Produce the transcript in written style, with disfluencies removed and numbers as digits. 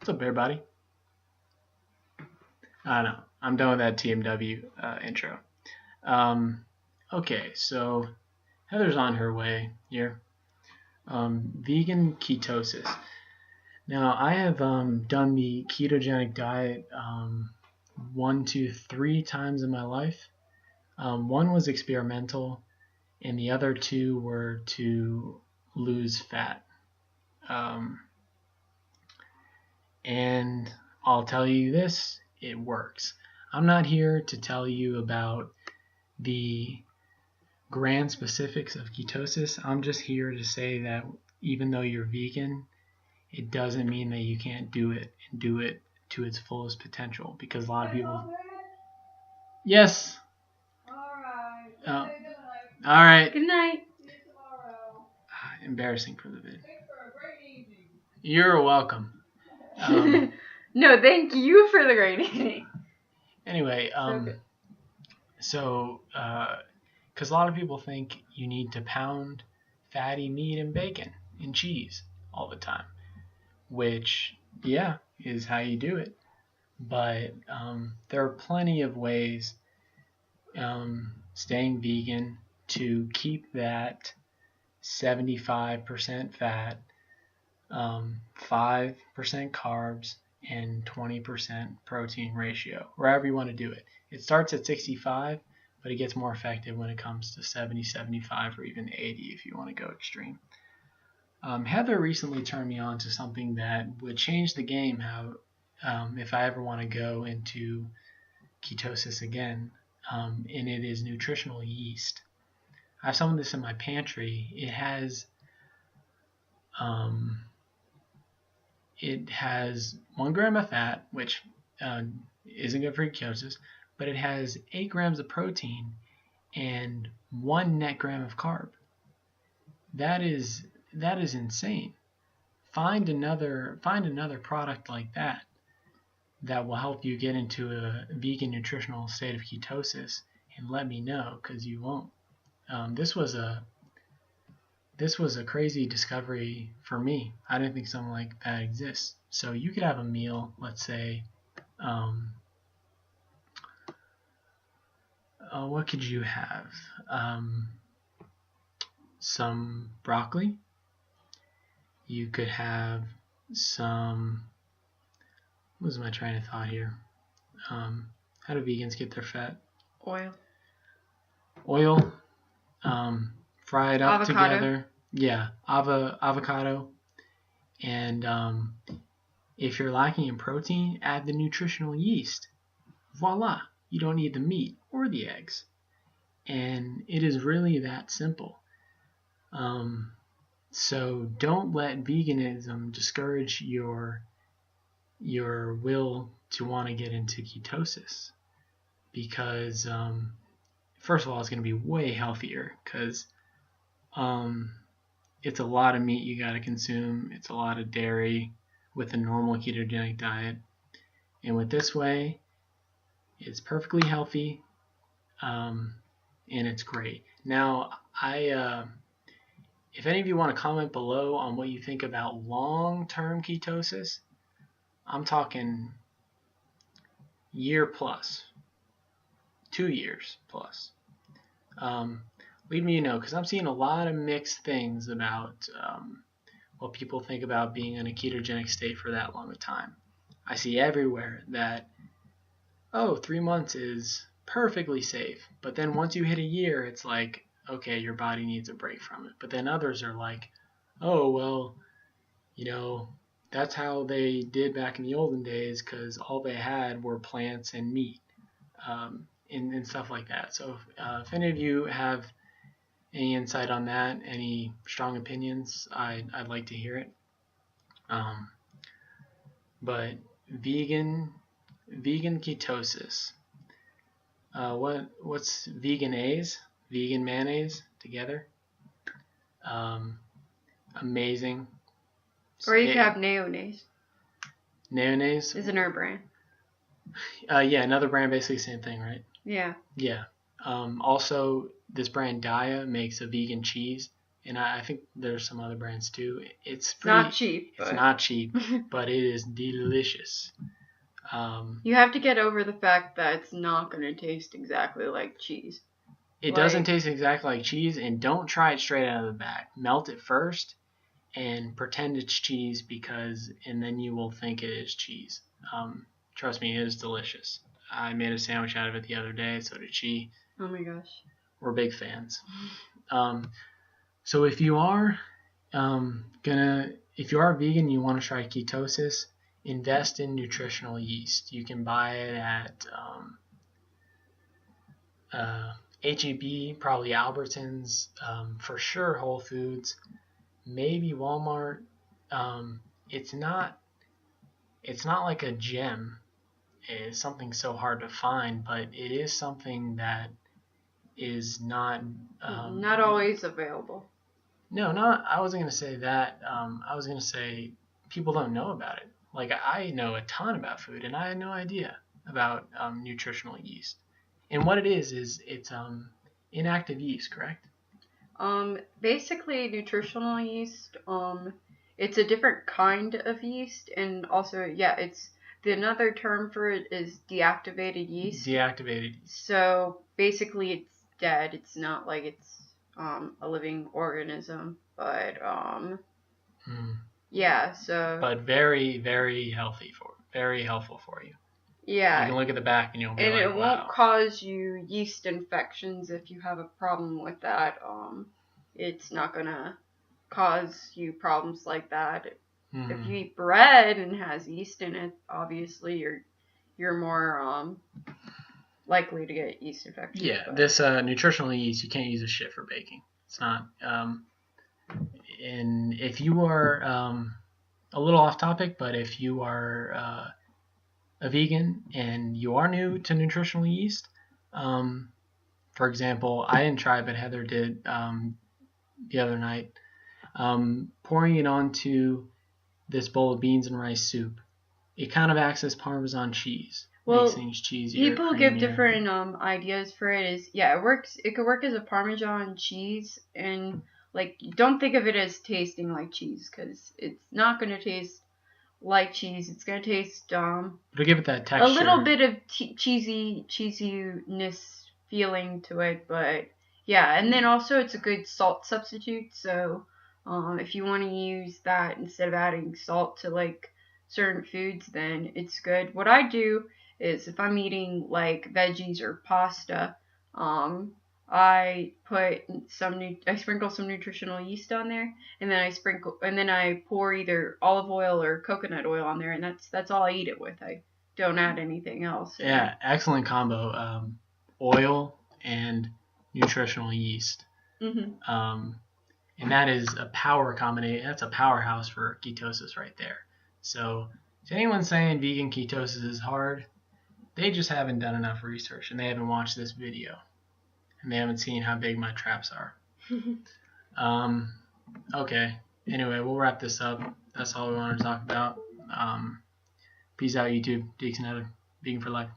What's up, everybody? I know. I'm done with that TMW intro. Okay, so Heather's on her way here. Vegan ketosis. Now, I have done the ketogenic diet 1 to 3 times in my life. One was experimental, and the other 2 were to lose fat. And I'll tell you this, it works. I'm not here to tell you about the grand specifics of ketosis. I'm just here to say that even though you're vegan, it doesn't mean that you can't do it and do it to its fullest potential, because a lot of people... Yes. All right. Good night. Embarrassing for the vid. You're welcome. No, thank you for the great evening. Anyway, so because a lot of people think you need to pound fatty meat and bacon and cheese all the time, which, yeah, is how you do it. But there are plenty of ways staying vegan to keep that 75% fat, 5% carbs, and 20% protein ratio, wherever you want to do it. It starts at 65, but it gets more effective when it comes to 70, 75, or even 80 if you want to go extreme. Heather recently turned me on to something that would change the game if I ever want to go into ketosis again, and it is nutritional yeast. I have some of this in my pantry. It has 1 gram of fat, which isn't good for ketosis, but it has 8 grams of protein and 1 net gram of carb. That is insane. Find another product like that will help you get into a vegan nutritional state of ketosis, and let me know, because you won't. This was a crazy discovery for me. I didn't think something like that exists. So you could have a meal, let's say, what could you have? Some broccoli. You could have some, what was my train of thought here? How do vegans get their fat? Oil. Fry it up together. Yeah, avocado. And if you're lacking in protein, add the nutritional yeast. Voila! You don't need the meat or the eggs. And it is really that simple. So don't let veganism discourage your will to want to get into ketosis, because first of all, it's going to be way healthier, because it's a lot of meat you got to consume. It's a lot of dairy with a normal ketogenic diet. And with this way, it's perfectly healthy, and it's great. Now, if any of you want to comment below on what you think about long-term ketosis, I'm talking year plus, 2 years plus. Leave me know, because I'm seeing a lot of mixed things about what people think about being in a ketogenic state for that long a time. I see everywhere that, 3 months is perfectly safe. But then once you hit a year, it's like, okay, your body needs a break from it. But then others are like, that's how they did back in the olden days, because all they had were plants and meat, and stuff like that. So if any of you have any insight on that, any strong opinions, I'd like to hear it. But vegan ketosis. What's veganase? Vegan mayonnaise together. Amazing. Or you could have Neonaise. Neonaise is another brand. Yeah, another brand, basically same thing, right? Yeah. Yeah. Also, this brand Daya makes a vegan cheese. and I think there's some other brands too. It's not cheap. It's not cheap, but it is delicious. You have to get over the fact that it's not going to taste exactly like cheese. It doesn't taste exactly like cheese, and don't try it straight out of the bag. Melt it first and pretend it's cheese, and then you will think it is cheese. Trust me, it is delicious. I made a sandwich out of it the other day, so did she. Oh my gosh. We're big fans. So if you are if you are vegan, you want to try ketosis, invest in nutritional yeast. You can buy it at H-E-B, probably Albertsons, for sure Whole Foods, maybe Walmart. It's not like a gem. It's something so hard to find, but it is something that is not always available. No, I wasn't going to say that. I was going to say people don't know about it. Like, I know a ton about food, and I had no idea about nutritional yeast. And what it is it's inactive yeast, correct? Basically, nutritional yeast, it's a different kind of yeast, and also, it's another term for it is deactivated yeast. Deactivated yeast. So basically, it's dead. It's not like it's a living organism, but So. But very, very helpful for you. Yeah. You can look at the back and you'll be like, wow. And it won't cause you yeast infections if you have a problem with that. It's not gonna cause you problems like that. If you eat bread and has yeast in it, obviously you're more likely to get yeast infections. Yeah, this nutritional yeast, you can't use this shit for baking. It's not. And if you are a little off topic, but if you are a vegan and you are new to nutritional yeast, for example, I didn't try it, but Heather did the other night. Pouring it onto this bowl of beans and rice soup, it kind of acts as Parmesan cheese. Well, makes things cheesier. People give different ideas for it. It works. It could work as a Parmesan cheese, and don't think of it as tasting like cheese, because it's not going to taste like cheese. It's going to taste it'll give it that texture. A little bit of cheesiness feeling to it, but yeah. And then also it's a good salt substitute. So if you want to use that instead of adding salt to certain foods, then it's good. What I do is if I'm eating veggies or pasta, I sprinkle some nutritional yeast on there, and then I pour either olive oil or coconut oil on there, and that's all I eat it with. I don't add anything else. Yeah, excellent combo. Oil and nutritional yeast. Mm-hmm. And that is a power combination. That's a powerhouse for ketosis right there. So if anyone's saying vegan ketosis is hard, they just haven't done enough research, and they haven't watched this video, and they haven't seen how big my traps are. Okay. Anyway, we'll wrap this up. That's all we wanted to talk about. Peace out, YouTube. Deeks and Heather. Vegan for life.